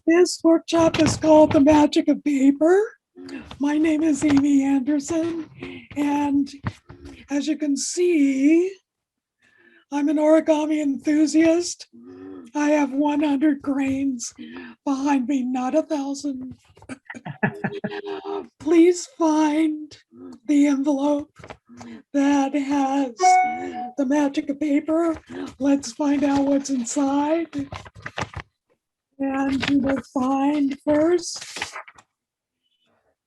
This workshop is called The Magic of Paper. My name is Amy Anderson, and as you can see, I'm an origami enthusiast. I have 100 grains behind me, not 1,000. Please find the envelope that has the magic of paper. Let's find out what's inside. And you will find first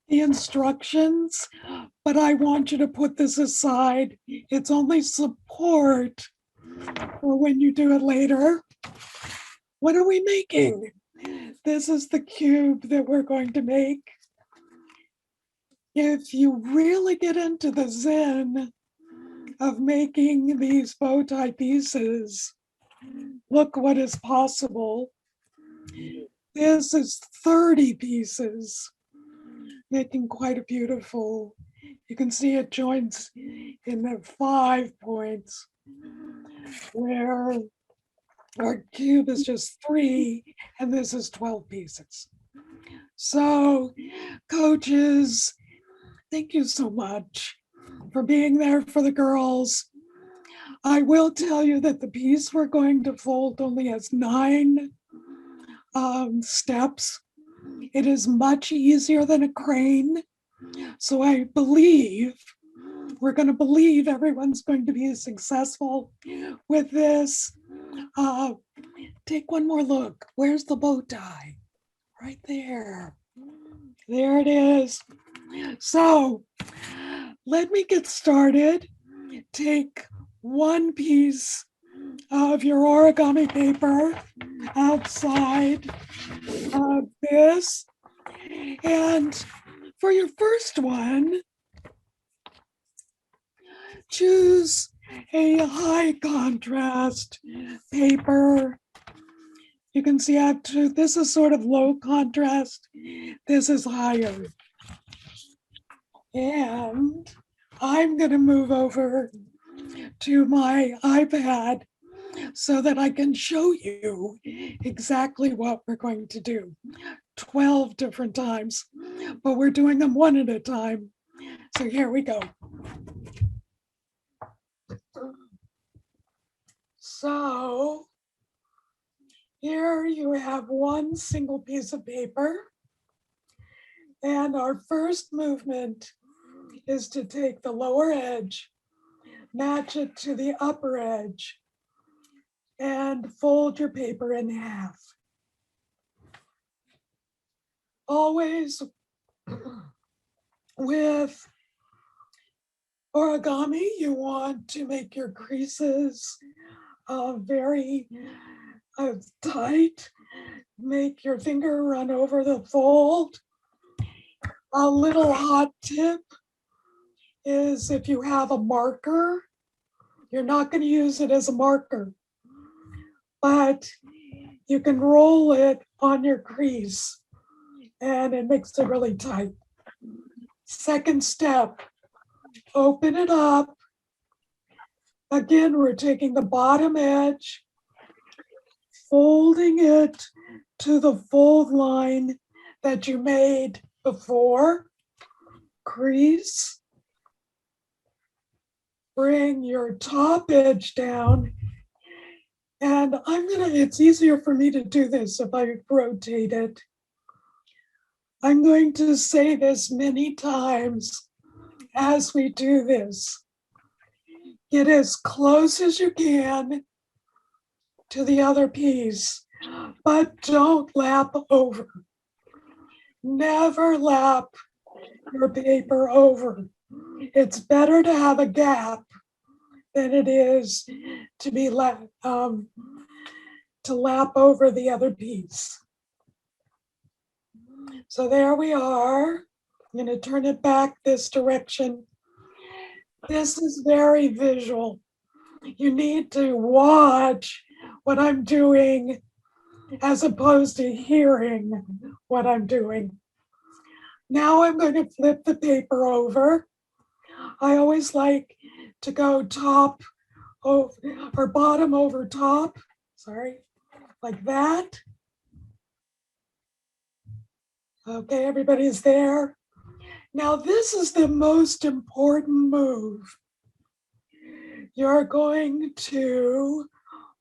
the instructions, but I want you to put this aside. It's only support for when you do it later. What are we making? This is the cube that we're going to make. If you really get into the zen of making these bow tie pieces, look what is possible. This is 30 pieces, making quite a beautiful. You can see it joins in the 5 points, where our cube is just 3, and this is 12 pieces. So, coaches, thank you so much for being there for the girls. I will tell you that the piece we're going to fold only has 9 steps. It is much easier than a crane. So I believe, we're going to believe everyone's going to be successful with this. Take one more look. Where's the bow tie? Right there. There it is. So let me get started. Take one piece of your origami paper outside of this. And for your first one, choose a high contrast paper. You can see I have two. This is sort of low contrast. This is higher. And I'm going to move over to my iPad so that I can show you exactly what we're going to do. 12 different times, but we're doing them one at a time. So here we go. So here you have one single piece of paper. And our first movement is to take the lower edge, match it to the upper edge, and fold your paper in half. Always with origami, you want to make your creases very tight. Make your finger run over the fold. A little hot tip is if you have a marker, you're not going to use it as a marker, but you can roll it on your crease and it makes it really tight. Second step, open it up. Again, we're taking the bottom edge, folding it to the fold line that you made before. Crease. Bring your top edge down. And it's easier for me to do this if I rotate it. I'm going to say this many times as we do this. Get as close as you can to the other piece, but don't lap over. Never lap your paper over. It's better to have a gap than it is to be lap over the other piece. So there we are. I'm going to turn it back this direction. This is very visual. You need to watch what I'm doing as opposed to hearing what I'm doing. Now I'm going to flip the paper over. I always like to go top over, or bottom over top, sorry, like that. Okay, everybody's there. Now, this is the most important move. You're going to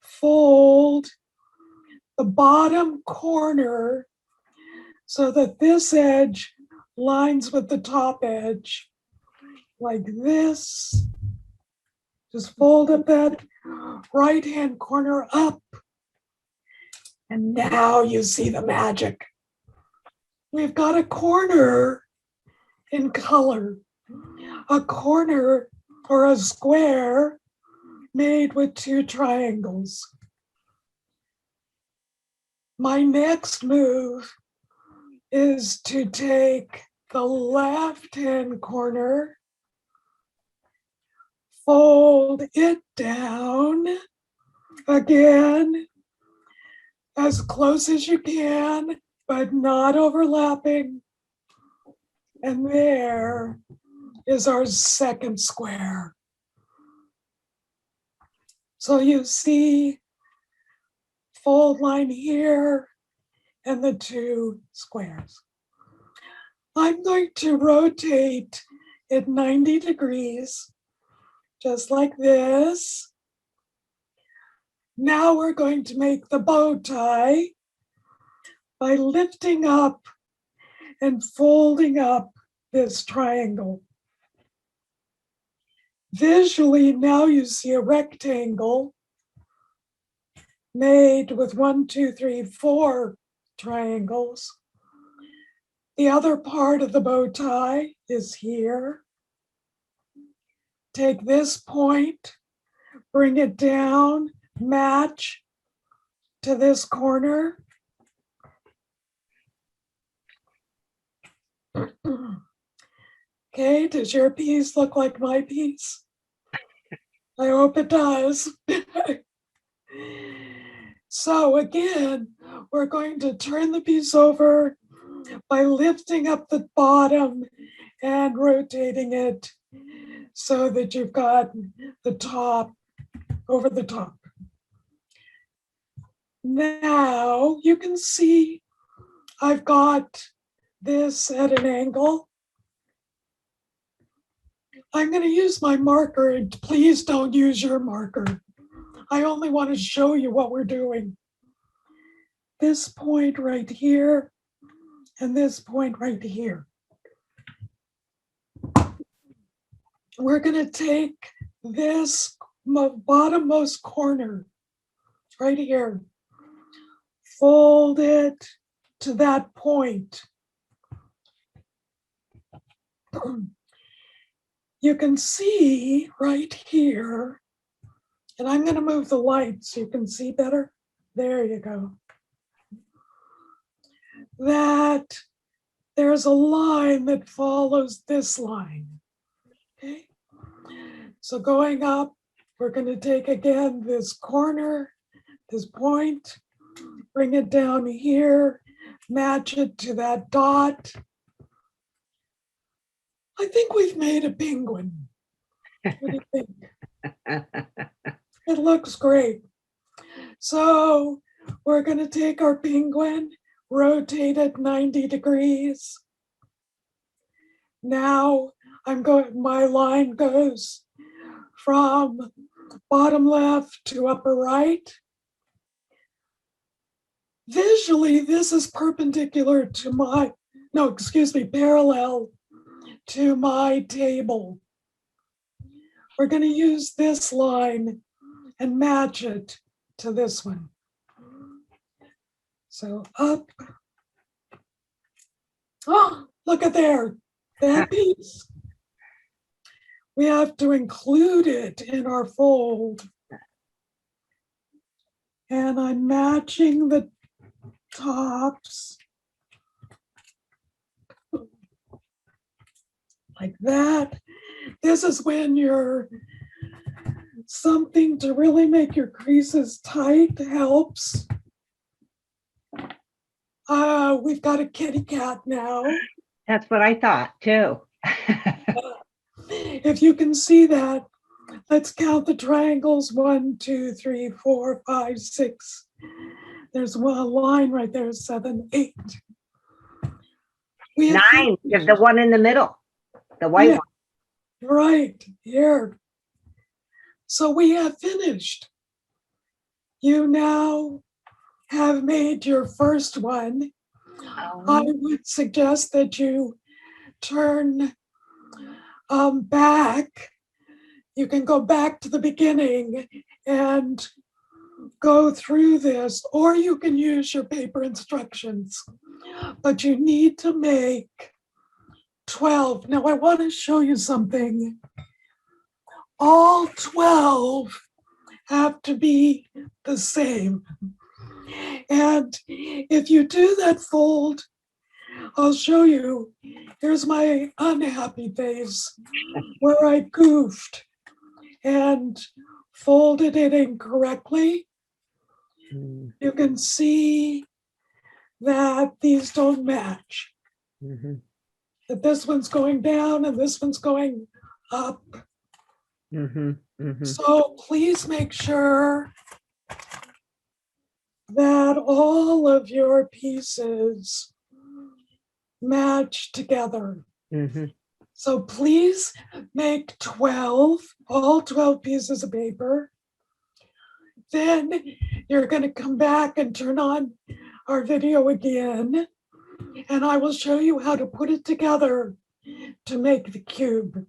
fold the bottom corner so that this edge lines with the top edge, like this. Just fold up that right-hand corner up. And now you see the magic. We've got a corner in color, a corner or a square made with two triangles. My next move is to take the left-hand corner, fold it down again, as close as you can, but not overlapping. And there is our second square. So you see fold line here and the two squares. I'm going to rotate it 90 degrees, just like this. Now we're going to make the bow tie by lifting up and folding up this triangle. Visually, now you see a rectangle made with 1, 2, 3, 4 triangles. The other part of the bow tie is here. Take this point, bring it down, match to this corner. Okay, does your piece look like my piece? I hope it does. So again, we're going to turn the piece over by lifting up the bottom and rotating it so that you've got the top over the top. Now you can see I've got this at an angle. I'm going to use my marker, and please don't use your marker. I only want to show you what we're doing. This point right here and this point right here. We're going to take this bottommost corner right here, fold it to that point. You can see right here, and I'm going to move the light so you can see better. There you go. That there's a line that follows this line. Okay. So going up, we're going to take again this corner, this point, bring it down here, match it to that dot. I think we've made a penguin. What do you think? It looks great. So we're going to take our penguin, rotate it 90 degrees. Now my line goes from bottom left to upper right. Visually, this is perpendicular to parallel to my table. We're going to use this line and match it to this one. So up. Oh, look at there, that piece. We have to include it in our fold. And I'm matching the tops like that. This is when you're something to really make your creases tight helps. We've got a kitty cat now. That's what I thought too. If you can see that, let's count the triangles. 1, 2, 3, 4, 5, 6. There's one line right there, 7, 8. We have 9, finished. the one in the middle, the white Yeah. one. Right here. So we have finished. You now have made your first one. I would suggest that you turn back. You can go back to the beginning and go through this, or you can use your paper instructions. But you need to make 12. Now I want to show you something. All 12 have to be the same. And if you do that fold, I'll show you. Here's my unhappy face where I goofed and folded it incorrectly. Mm, You can see that these don't match. mhm, That this one's going down and this one's going up. mhm, mhm. So please make sure that all of your pieces match together. Mhm. So please make 12, all 12 pieces of paper. Then you're going to come back and turn on our video again, and I will show you how to put it together to make the cube.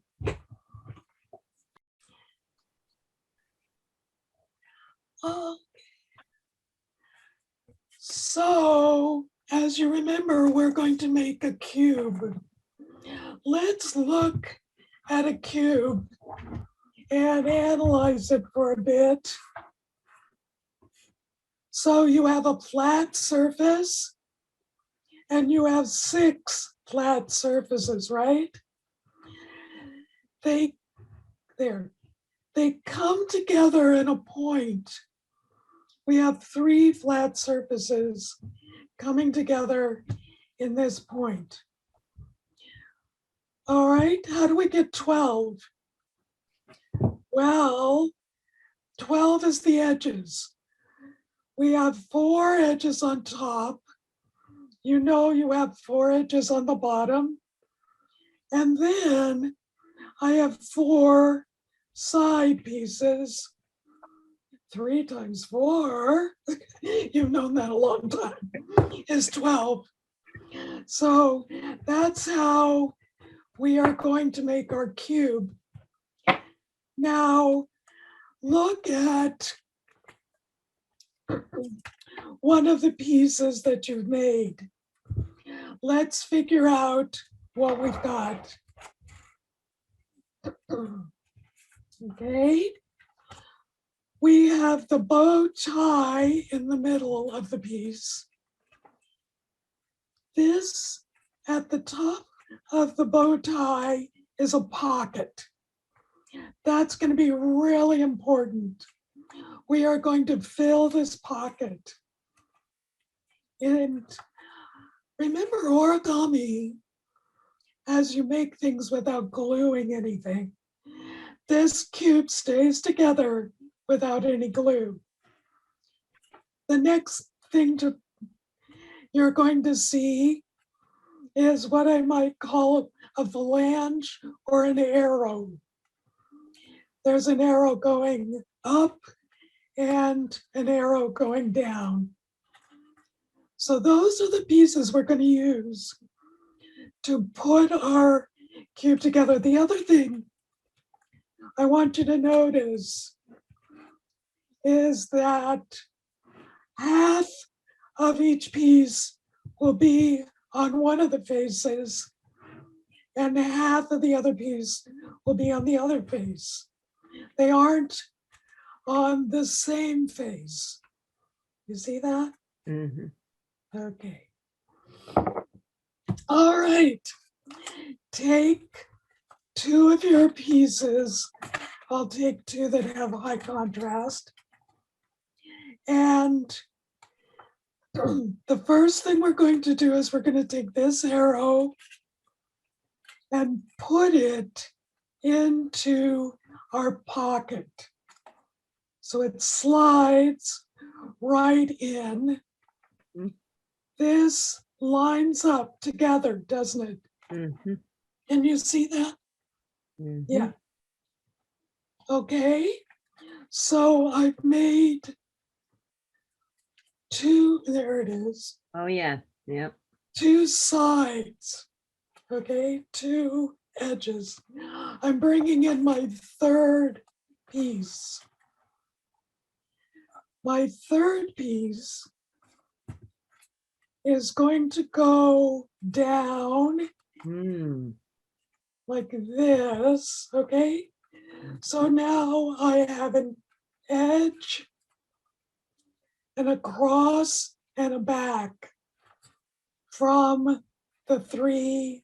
So, as you remember, we're going to make a cube. Let's look at a cube and analyze it for a bit. So you have a flat surface and you have 6 flat surfaces, right? They come together in a point. We have 3 flat surfaces coming together in this point. All right, how do we get 12? Well, 12 is the edges. We have 4 edges on top. You know you have 4 edges on the bottom. And then I have 4 side pieces. 3 times 4, you've known that a long time, is 12. So that's how we are going to make our cube. Now, look at one of the pieces that you've made. Let's figure out what we've got. Okay. We have the bow tie in the middle of the piece. This at the top of the bow tie is a pocket. That's going to be really important. We are going to fill this pocket. And remember, origami, as you make things without gluing anything, this cube stays together without any glue. The next thing you're going to see is what I might call a phalange or an arrow. There's an arrow going up and an arrow going down. So those are the pieces we're going to use to put our cube together. The other thing I want you to notice is that half of each piece will be on one of the faces and half of the other piece will be on the other face. They aren't on the same face. You see that? Mhm. Okay. All right. Take 2 of your pieces. I'll take 2 that have high contrast. And the first thing we're going to do is we're going to take this arrow and put it into our pocket. So it slides right in. Mm. This lines up together, doesn't it? Mm-hmm. Can you see that? Mm-hmm. Yeah. Okay. So I've made two, there it is, Oh, yeah. Yep. two sides. Okay, two edges. I'm bringing in my third piece. My third piece is going to go down Mm. like this, okay? So now I have an edge and a cross and a back from the three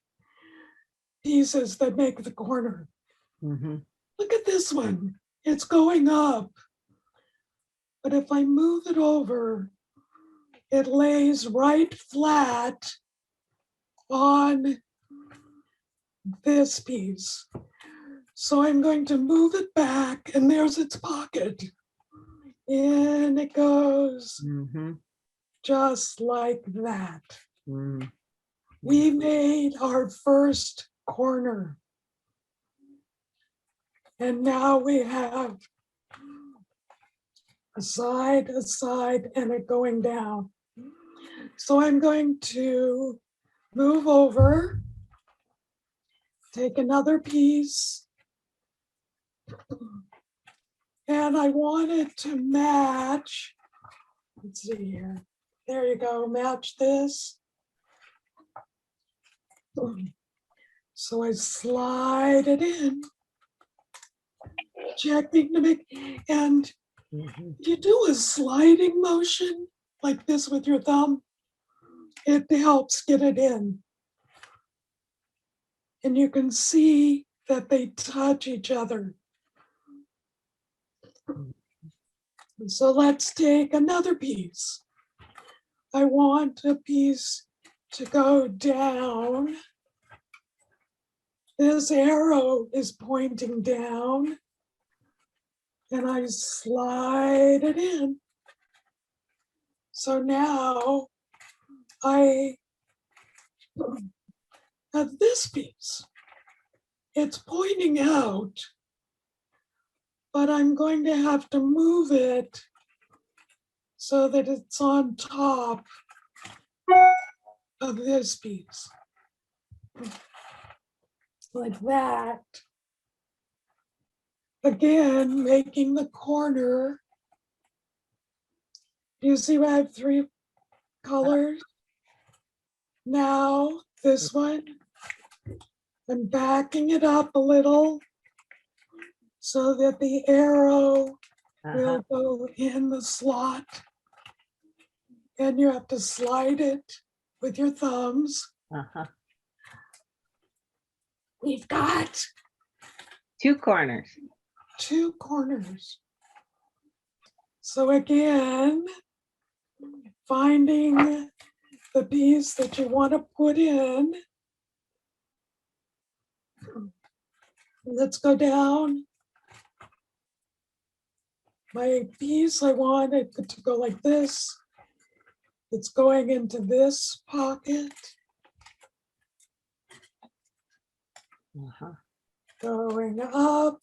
pieces that make the corner. Mm-hmm. Look at this one. It's going up. But if I move it over, it lays right flat on this piece. So I'm going to move it back, and there's its pocket. In it goes, Mm-hmm. just like that. Mm-hmm. We made our first corner. And now we have a side, and it going down. So I'm going to move over, take another piece, and I want it to match. Let's see here. There you go, match this. So I slide it in, checking to make, and Mm-hmm. if you do a sliding motion like this with your thumb, it helps get it in. And you can see that they touch each other. So let's take another piece. I want a piece to go down. This arrow is pointing down, and I slide it in. So now I have this piece. It's pointing out, but I'm going to have to move it so that it's on top of this piece. Like that. Again, making the corner. Do you see I have three colors? Now this one, I'm backing it up a little so that the arrow Uh-huh. will go in the slot. And you have to slide it with your thumbs. Uh-huh. We've got Two corners. two corners. So again, finding the piece that you want to put in. Let's go down. My piece, I want it to go like this. It's going into this pocket, Uh-huh. going up.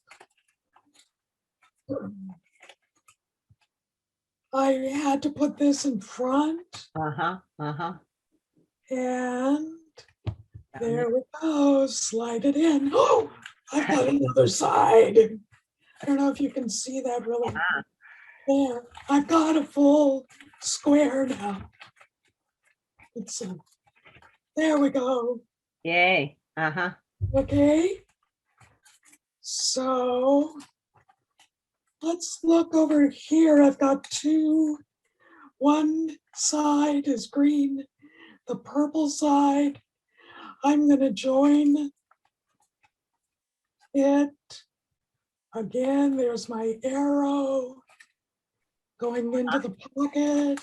I had to put this in front, Uh-huh. Uh-huh. and there we go, slide it in. Oh, I've got another side. I don't know if you can see that really. There, I've got a full square now. Let's see. There we go. Yay. Uh-huh. Okay. So let's look over here. I've got two. One side is green, the purple side. I'm going to join it. Again, there's my arrow going into the pocket.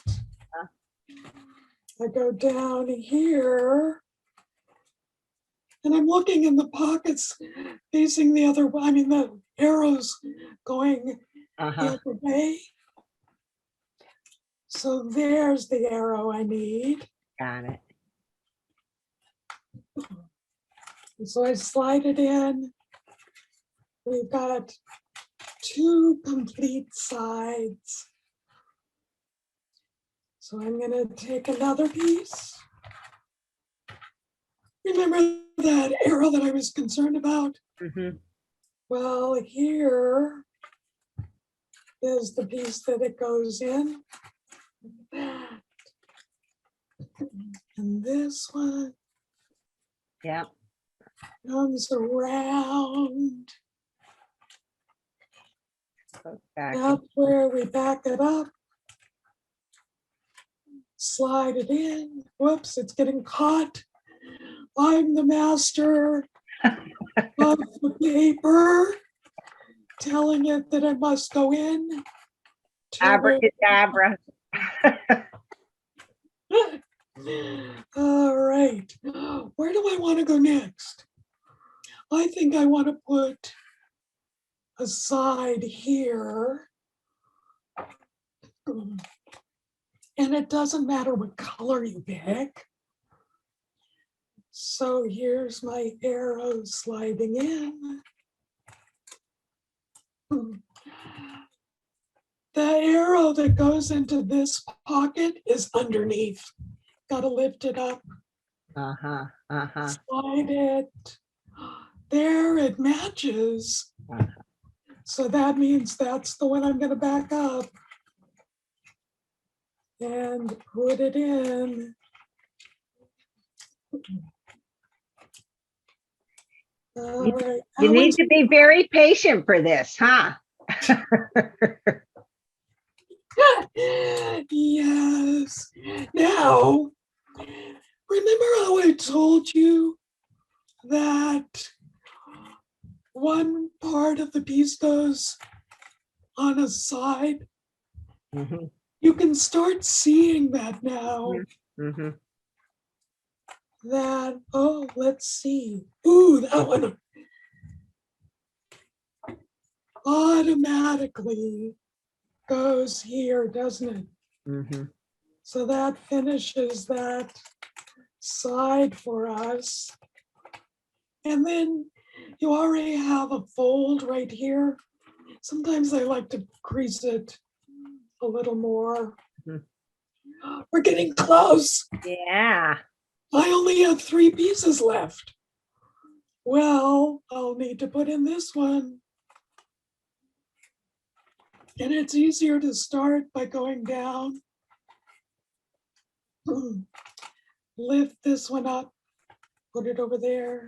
I go down here, and I'm looking in the pockets facing the other way. I mean, the arrows going the Uh-huh. other way. So there's the arrow I need. Got it. And so I slide it in. We've got 2 complete sides. So I'm going to take another piece. Remember that arrow that I was concerned about? Mhm. Well, here is the piece that it goes in. And this one Yeah. comes around. Goes back. That's where we back it up. Slide it in. Whoops, it's getting caught. I'm the master of the paper, telling it that it must go in. Abracadabra. All right. Where do I want to go next? I think I want to put a side here. And it doesn't matter what color you pick. So here's my arrow sliding in. The arrow that goes into this pocket is underneath. Got to lift it up, Uh-huh. Uh-huh. slide it. There it matches. Uh-huh. So that means that's the one I'm going to back up and put it in. All right. You need to be very patient for this, huh? Yes. Now, remember how I told you that one part of the piece goes on a side? Mhm. You can start seeing that now. Mhm. That, oh, let's see. Ooh, that one automatically goes here, doesn't it? Mhm. So that finishes that side for us. And then you already have a fold right here. Sometimes I like to crease it a little more. Mhm. We're getting close. Yeah. I only have 3 pieces left. Well, I'll need to put in this one. And it's easier to start by going down. Lift this one up, put it over there.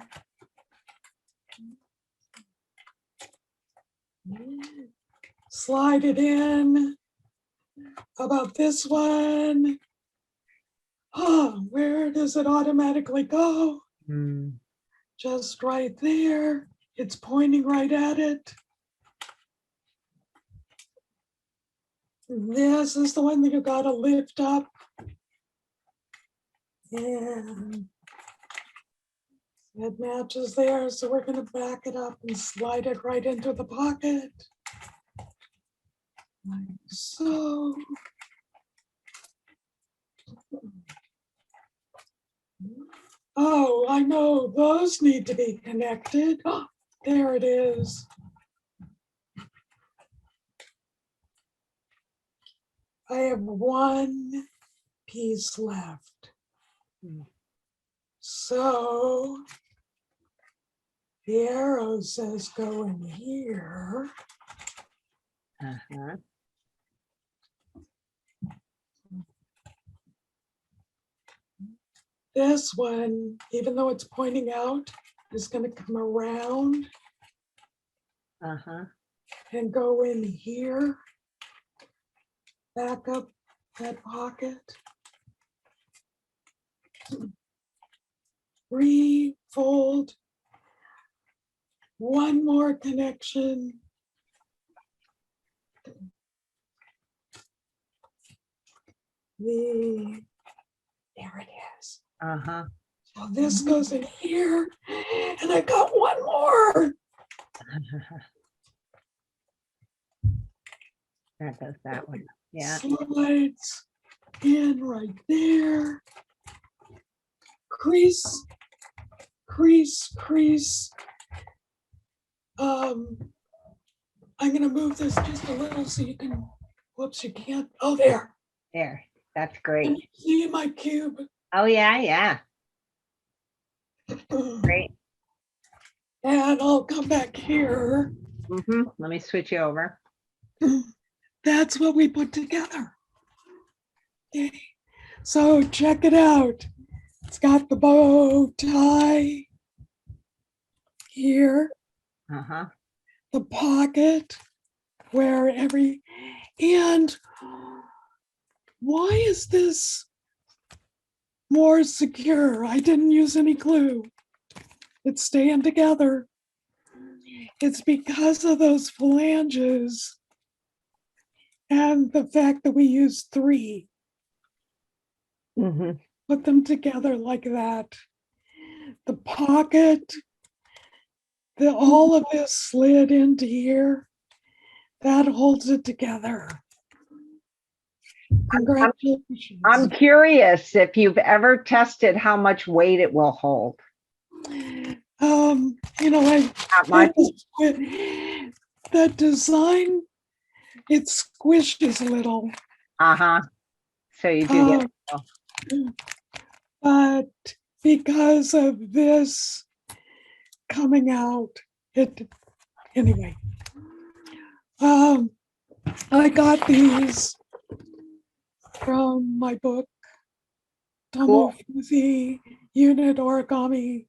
Slide it in. How about this one? Oh, where does it automatically go? Mm. Just right there. It's pointing right at it. This is the one that you gotta lift up. And it matches there, so we're gonna back it up and slide it right into the pocket. Like so. Oh, I know, those need to be connected. Oh, there it is. I have 1 piece left. Mm. So the arrow says go in here. Uh-huh. This one, even though it's pointing out, is going to come around Uh-huh. and go in here. Back up that pocket. Refold. 1 more connection. There it is. Uh-huh. So this goes in here, and I got 1 more. That goes that way. Yeah. Slides in right there. Crease crease. I'm gonna move this just a little so you can, whoops, you can't, oh, there. There. That's Can great. you see my cube? Oh, yeah, yeah. Great. And I'll come back here. Let me switch you over. That's what we put together. Okay. So check it out. It's got the bow tie here, Uh-huh. the pocket where and why is this more secure? I didn't use any glue. It's staying together. It's because of those phalanges and the fact that we use 3. Mm-hmm. Put them together like that. The pocket, all of this slid into here. That holds it together. Congratulations. I'm curious if you've ever tested how much weight it will hold. Not much. The design, it squishes a little. Uh-huh. So you do get. But because of this coming out, anyway. I got these from my book, Cool. Tomofuzi Unit Origami.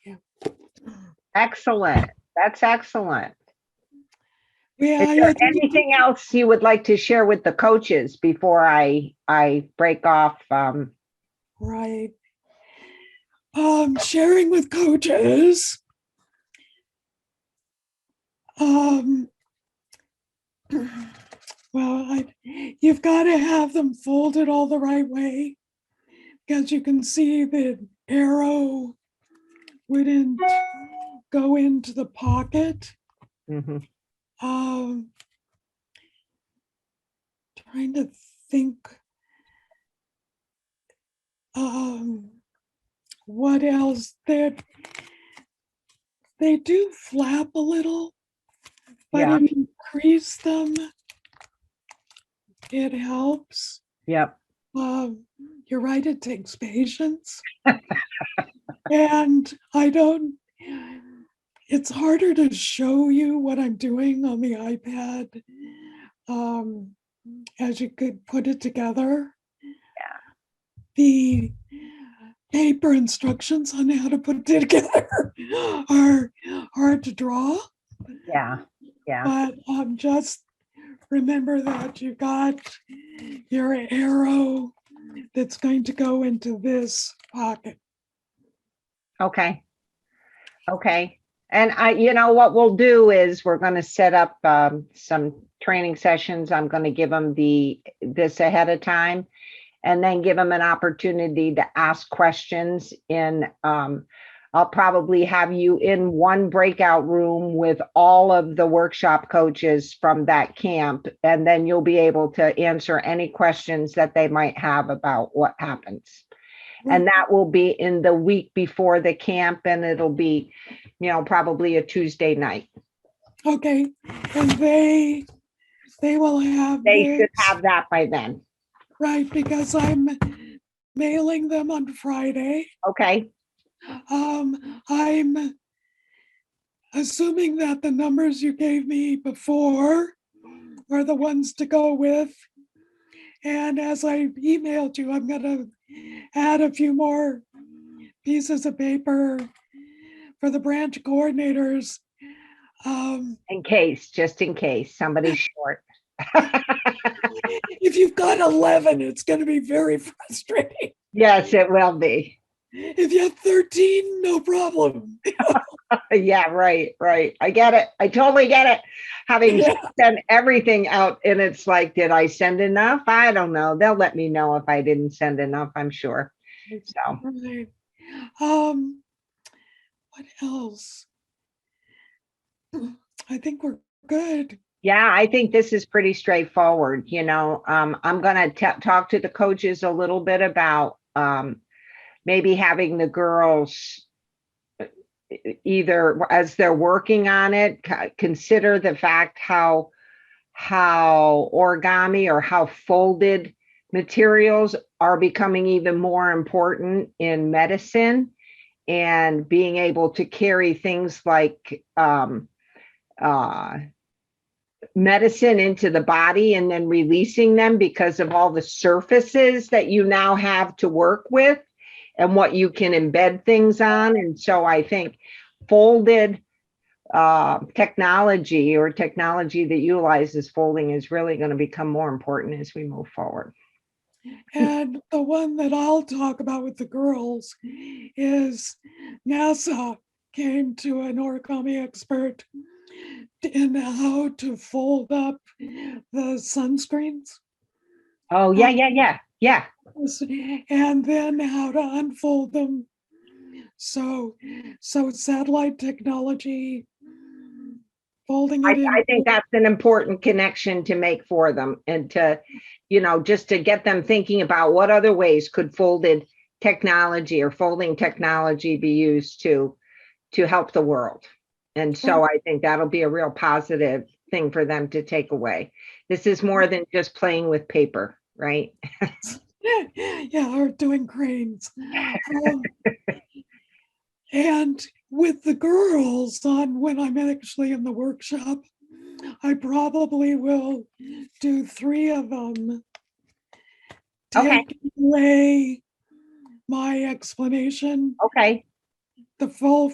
Yeah. Excellent. That's excellent. Yeah, Is there anything else you would like to share with the coaches before I break off? Right. Sharing with coaches. Well, you've got to have them folded all the right way, because you can see the arrow wouldn't go into the pocket. Mm-hmm. Trying to think what else. They do flap a little, but Yeah. if you crease them, it helps. Yep. You're right, it takes patience. And it's harder to show you what I'm doing on the iPad as you could put it together. Yeah. The paper instructions on how to put it together are hard to draw. Yeah. Yeah. But just remember that you got your arrow that's going to go into this pocket. Okay. Okay. And what we'll do is we're going to set up some training sessions. I'm going to give them this ahead of time, and then give them an opportunity to ask questions I'll probably have you in one breakout room with all of the workshop coaches from that camp, and then you'll be able to answer any questions that they might have about what happens. And that will be in the week before the camp, and it'll be, probably a Tuesday night. Okay, and they will have. They should have that by then. Right, because I'm mailing them on Friday. Okay. I'm assuming that the numbers you gave me before are the ones to go with. And as I emailed you, I'm going to add a few more pieces of paper for the branch coordinators. Just in case somebody's short. If you've got 11, it's going to be very frustrating. Yes, it will be. If you have 13, no problem. Yeah, right. I get it. I totally get it. Having sent everything out, and it's like, did I send enough? I don't know. They'll let me know if I didn't send enough, I'm sure. So. Right. What else? I think we're good. Yeah, I think this is pretty straightforward. I'm going to talk to the coaches a little bit about maybe having the girls either as they're working on it, consider the fact how origami or how folded materials are becoming even more important in medicine, and being able to carry things like medicine into the body and then releasing them because of all the surfaces that you now have to work with and what you can embed things on. And so I think folded technology, or technology that utilizes folding, is really going to become more important as we move forward. And the one that I'll talk about with the girls is NASA came to an origami expert in how to fold up the sunscreens. Oh, yeah. And then how to unfold them. So satellite technology, folding it in. I think that's an important connection to make for them, and to, just to get them thinking about what other ways could folded technology or folding technology be used to help the world. And so I think that'll be a real positive thing for them to take away. This is more than just playing with paper, right? Yeah, or doing cranes. And with the girls, on when I'm actually in the workshop, I probably will do 3 of them. Okay. Take away my explanation. Okay. The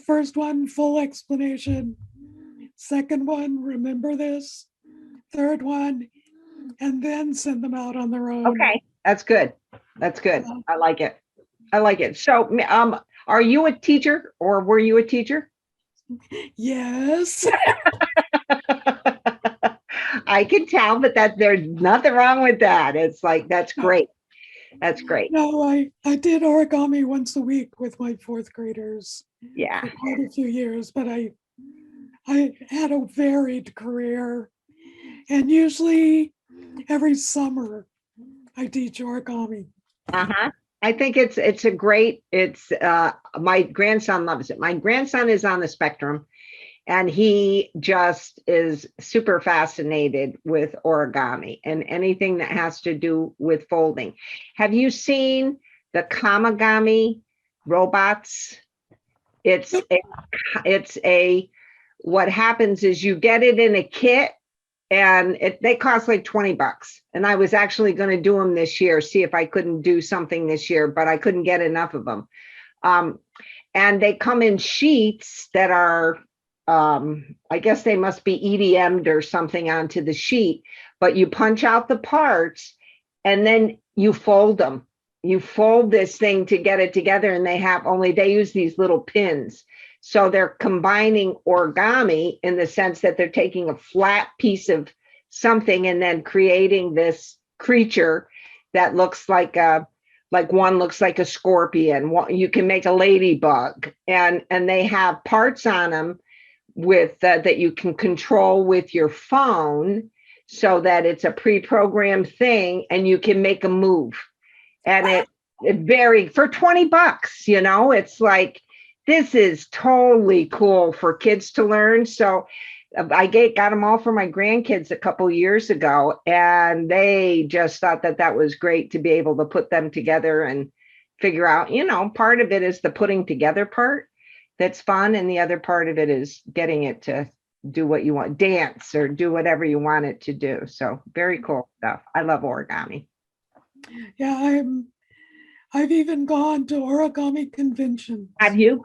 first one, full explanation. Second one, remember this. Third one, and then send them out on their own. Okay. That's good. That's good. I like it. I like it. So, are you a teacher, or were you a teacher? Yes. I can tell, but there's nothing wrong with that. It's like, that's great. That's great. No, I did origami once a week with my 4th graders. Yeah. For quite a few years, but I had a varied career, and usually every summer I teach origami. I think it's a great, my grandson loves it. My grandson is on the spectrum, and he just is super fascinated with origami and anything that has to do with folding. Have you seen the Kamigami robots? What happens is you get it in a kit, and they cost like $20. And I was actually going to do them this year, see if I couldn't do something this year, but I couldn't get enough of them. And they come in sheets that are, I guess they must be EDM'd or something onto the sheet, but you punch out the parts and then you fold them. You fold this thing to get it together, and they use these little pins. So they're combining origami in the sense that they're taking a flat piece of something and then creating this creature that looks like one looks like a scorpion. You can make a ladybug, and they have parts on them with that you can control with your phone, so that it's a pre-programmed thing and you can make a move. And it for $20, it's like, this is totally cool for kids to learn. So I got them all for my grandkids a couple years ago, and they just thought that was great to be able to put them together and figure out, part of it is the putting together part that's fun, and the other part of it is getting it to do what you want, dance or do whatever you want it to do. So very cool stuff. I love origami. Yeah, I've even gone to origami conventions. Have you?